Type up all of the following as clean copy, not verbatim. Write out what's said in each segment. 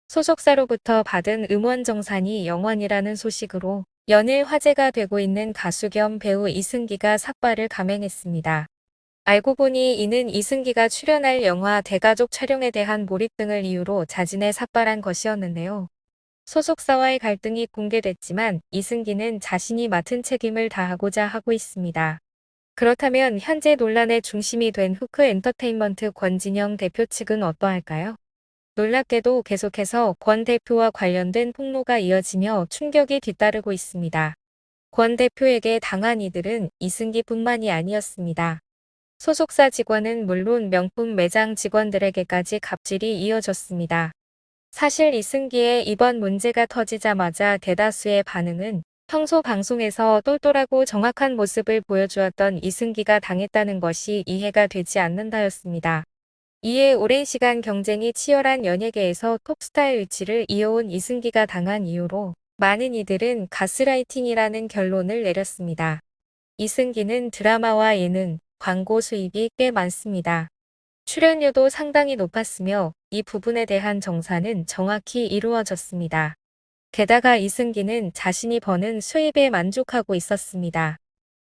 소속사로부터 받은 음원 정산이 0원이라는 소식으로 연일 화제가 되고 있는 가수 겸 배우 이승기가 삭발을 감행했습니다. 알고 보니 이는 이승기가 출연할 영화 대가족 촬영에 대한 몰입 등을 이유로 자진해 삭발한 것이었는데요. 소속사와의 갈등이 공개됐지만 이승기는 자신이 맡은 책임을 다하고자 하고 있습니다. 그렇다면 현재 논란의 중심이 된 후크 엔터테인먼트 권진영 대표 측은 어떠할까요? 놀랍게도 계속해서 권 대표와 관련된 폭로가 이어지며 충격이 뒤따르고 있습니다. 권 대표에게 당한 이들은 이승기뿐만이 아니었습니다. 소속사 직원은 물론 명품 매장 직원들에게까지 갑질이 이어졌습니다. 사실 이승기의 이번 문제가 터지자마자 대다수의 반응은 평소 방송에서 똘똘하고 정확한 모습을 보여주었던 이승기가 당했다는 것이 이해가 되지 않는다였습니다. 이에 오랜 시간 경쟁이 치열한 연예계에서 톱스타의 위치를 이어온 이승기가 당한 이유로 많은 이들은 가스라이팅이라는 결론을 내렸습니다. 이승기는 드라마와 예능, 광고 수입이 꽤 많습니다. 출연료도 상당히 높았으며 이 부분에 대한 정산은 정확히 이루어졌습니다. 게다가 이승기는 자신이 버는 수입에 만족하고 있었습니다.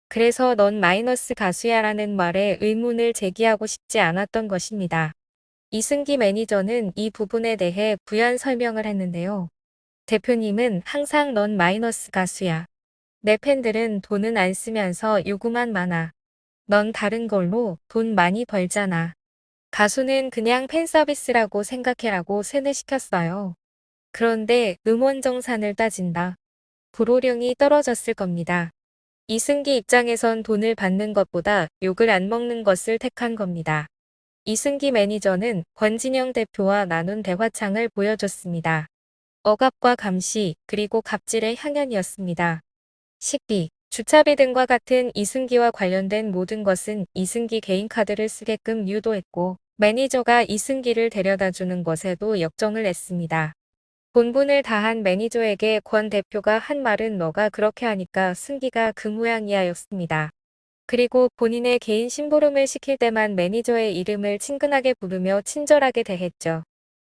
그래서 넌 마이너스 가수야라는 말에 의문을 제기하고 싶지 않았던 것입니다. 이승기 매니저는 이 부분에 대해 부연 설명을 했는데요. 대표님은 항상 넌 마이너스 가수야. 내 팬들은 돈은 안 쓰면서 요구만 많아. 넌 다른 걸로 돈 많이 벌잖아. 가수는 그냥 팬 서비스라고 생각해라고 세뇌시켰어요. 그런데 음원 정산을 따진다. 불호령이 떨어졌을 겁니다. 이승기 입장에선 돈을 받는 것보다 욕을 안 먹는 것을 택한 겁니다. 이승기 매니저는 권진영 대표와 나눈 대화창을 보여줬습니다. 억압과 감시, 그리고 갑질의 향연이었습니다. 식비, 주차비 등과 같은 이승기와 관련된 모든 것은 이승기 개인 카드를 쓰게끔 유도했고 매니저가 이승기를 데려다주는 것에도 역정을 냈습니다. 본분을 다한 매니저에게 권 대표가 한 말은 너가 그렇게 하니까 승기가 그 모양이야 였습니다. 그리고 본인의 개인 심부름을 시킬 때만 매니저의 이름을 친근하게 부르며 친절하게 대했죠.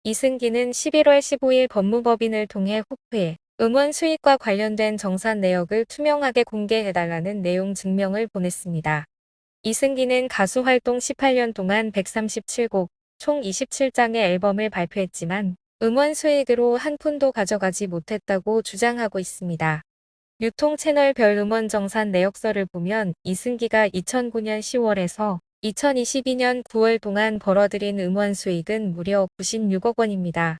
이승기는 11월 15일 법무법인을 통해 후크의 음원 수익과 관련된 정산 내역을 투명하게 공개해달라는 내용 증명을 보냈습니다. 이승기는 가수 활동 18년 동안 137곡, 총 27장의 앨범을 발표했지만 음원 수익으로 한 푼도 가져가지 못했다고 주장하고 있습니다. 유통 채널별 음원 정산 내역서를 보면 이승기가 2009년 10월에서 2022년 9월 동안 벌어들인 음원 수익은 무려 96억 원입니다.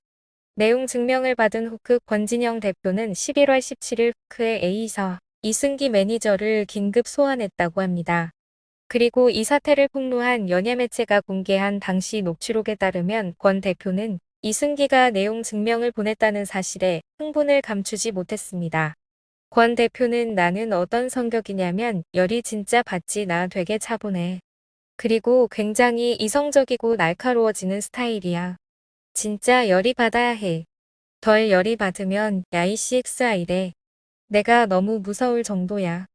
내용 증명을 받은 후크 권진영 대표는 11월 17일 후크의 A사 이승기 매니저를 긴급 소환했다고 합니다. 그리고 이 사태를 폭로한 연예매체가 공개한 당시 녹취록에 따르면 권 대표는 이승기가 내용 증명을 보냈다는 사실에 흥분을 감추지 못했습니다. 권 대표는 나는 어떤 성격이냐면 열이 진짜 받지 나 되게 차분해. 그리고 굉장히 이성적이고 날카로워지는 스타일이야. 진짜 열이 받아야 해. 덜 열이 받으면 야이 CXI래. 내가 너무 무서울 정도야.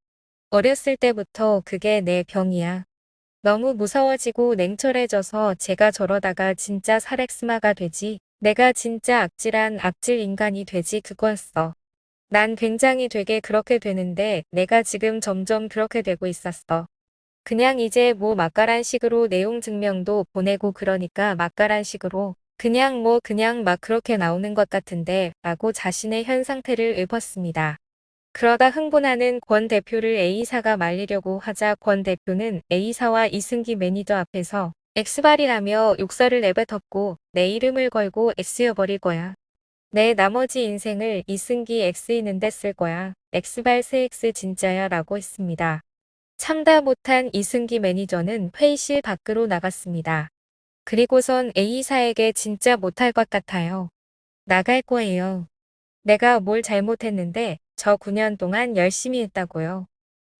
어렸을 때부터 그게 내 병이야. 너무 무서워지고 냉철해져서 제가 저러다가 진짜 살엑스마가 되지. 내가 진짜 악질한 악질 인간이 되지 그거였어. 난 굉장히 되게 그렇게 되는데 내가 지금 점점 그렇게 되고 있었어. 그냥 이제 뭐 맛깔한 식으로 내용 증명도 보내고 그러니까 맛깔한 식으로 그냥 막 그렇게 나오는 것 같은데 라고 자신의 현 상태를 읊었습니다. 그러다 흥분하는 권 대표를 A사가 말리려고 하자 권 대표는 A사와 이승기 매니저 앞에서 엑스발이라며 욕설을 내뱉었고 내 이름을 걸고 X여버릴 거야. 내 나머지 인생을 이승기 X이는데 쓸 거야. 엑스발 새엑스 진짜야 라고 했습니다. 참다 못한 이승기 매니저는 회의실 밖으로 나갔습니다. 그리고선 A사에게 진짜 못할 것 같아요. 나갈 거예요. 내가 뭘 잘못했는데 저 9년 동안 열심히 했다고요.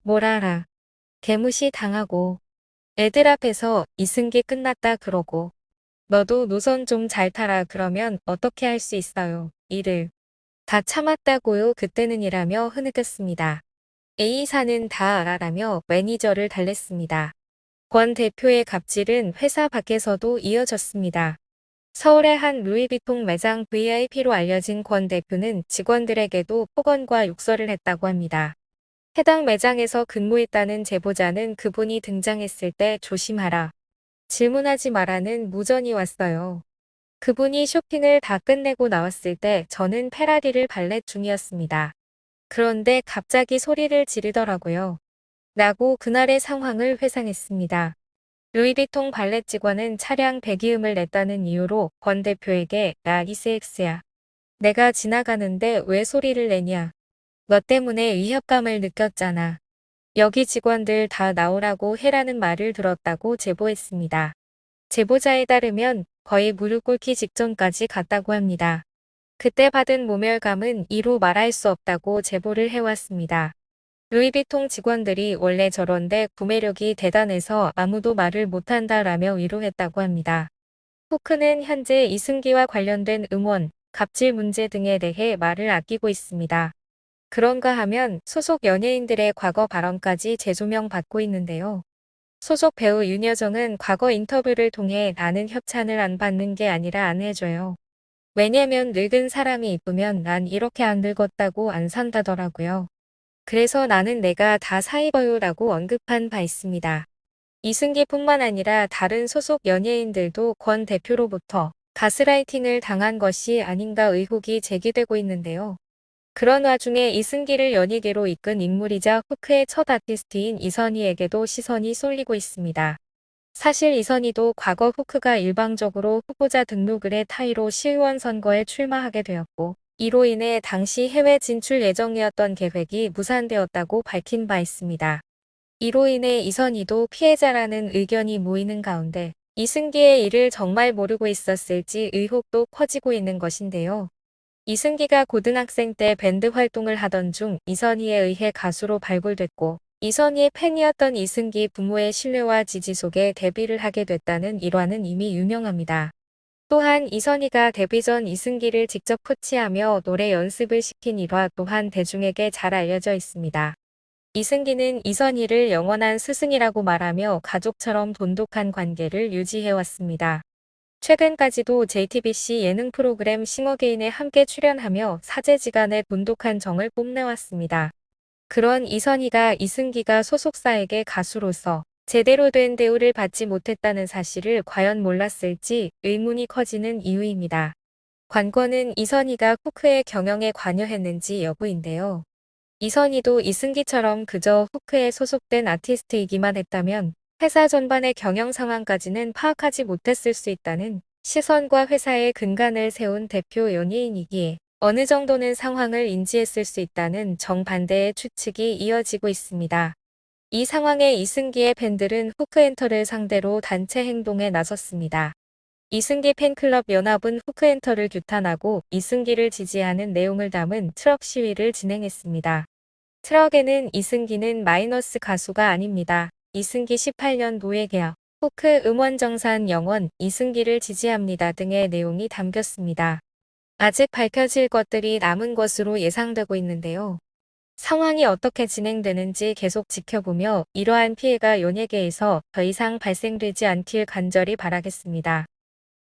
뭘 알아. 개무시 당하고 애들 앞에서 이승기 끝났다 그러고 너도 노선 좀 잘 타라 그러면 어떻게 할 수 있어요. 일을. 다 참았다고요. 그때는 이라며 흐느꼈습니다. A사는 다 알아라며 매니저를 달랬습니다. 권 대표의 갑질은 회사 밖에서도 이어졌습니다. 서울의 한 루이비통 매장 VIP로 알려진 권 대표는 직원들에게도 폭언과 욕설을 했다고 합니다. 해당 매장에서 근무했다는 제보자는 그분이 등장했을 때 조심하라, 질문하지 마라는 무전이 왔어요. 그분이 쇼핑을 다 끝내고 나왔을 때 저는 페라리를 발렛 중이었습니다. 그런데 갑자기 소리를 지르더라고요. 라고 그날의 상황을 회상했습니다. 루이비통 발렛 직원은 차량 배기음을 냈다는 이유로 권 대표에게 나 이스엑스야. 내가 지나가는데 왜 소리를 내냐. 너 때문에 위협감을 느꼈잖아. 여기 직원들 다 나오라고 해라는 말을 들었다고 제보했습니다. 제보자에 따르면 거의 무릎 꿇기 직전까지 갔다고 합니다. 그때 받은 모멸감은 이루 말할 수 없다고 제보를 해왔습니다. 루이비통 직원들이 원래 저런데 구매력이 대단해서 아무도 말을 못한다라며 위로했다고 합니다. 포크는 현재 이승기와 관련된 음원, 갑질 문제 등에 대해 말을 아끼고 있습니다. 그런가 하면 소속 연예인들의 과거 발언까지 재조명받고 있는데요. 소속 배우 윤여정은 과거 인터뷰를 통해 나는 협찬을 안 받는 게 아니라 안 해줘요. 왜냐면 늙은 사람이 이쁘면 난 이렇게 안 늙었다고 안 산다더라고요. 그래서 나는 내가 다 사입어요라고 언급한 바 있습니다. 이승기뿐만 아니라 다른 소속 연예인들도 권 대표로부터 가스라이팅을 당한 것이 아닌가 의혹이 제기되고 있는데요. 그런 와중에 이승기를 연예계로 이끈 인물이자 후크의 첫 아티스트인 이선희에게도 시선이 쏠리고 있습니다. 사실 이선희도 과거 후크가 일방적으로 후보자 등록을 해 타이로 시의원 선거에 출마하게 되었고 이로 인해 당시 해외 진출 예정이었던 계획이 무산되었다고 밝힌 바 있습니다. 이로 인해 이선희도 피해자라는 의견이 모이는 가운데 이승기의 일을 정말 모르고 있었을지 의혹도 커지고 있는 것인데요. 이승기가 고등학생 때 밴드 활동을 하던 중 이선희에 의해 가수로 발굴됐고 이선희의 팬이었던 이승기 부모의 신뢰와 지지 속에 데뷔를 하게 됐다는 일화는 이미 유명합니다. 또한 이선희가 데뷔 전 이승기를 직접 코치하며 노래 연습을 시킨 일화 또한 대중에게 잘 알려져 있습니다. 이승기는 이선희를 영원한 스승이라고 말하며 가족처럼 돈독한 관계를 유지해왔습니다. 최근까지도 JTBC 예능 프로그램 싱어게인에 함께 출연하며 사제지간의 돈독한 정을 뽐내왔습니다. 그런 이선희가 이승기가 소속사에게 가수로서 제대로 된 대우를 받지 못했다는 사실을 과연 몰랐을지 의문이 커지는 이유입니다. 관건은 이선희가 후크의 경영에 관여했는지 여부인데요. 이선희도 이승기처럼 그저 후크에 소속된 아티스트이기만 했다면 회사 전반의 경영 상황까지는 파악하지 못했을 수 있다는 시선과 회사의 근간을 세운 대표 연예인이기에 어느 정도는 상황을 인지했을 수 있다는 정반대의 추측이 이어지고 있습니다. 이 상황에 이승기의 팬들은 후크엔터를 상대로 단체 행동에 나섰습니다. 이승기 팬클럽 연합은 후크엔터를 규탄하고 이승기를 지지하는 내용을 담은 트럭 시위를 진행했습니다. 트럭에는 이승기는 마이너스 가수가 아닙니다. 이승기 18년 노예 계약, 후크 음원정산 영원, 이승기를 지지합니다 등의 내용이 담겼습니다. 아직 밝혀질 것들이 남은 것으로 예상되고 있는데요. 상황이 어떻게 진행되는지 계속 지켜보며 이러한 피해가 연예계에서 더 이상 발생되지 않길 간절히 바라겠습니다.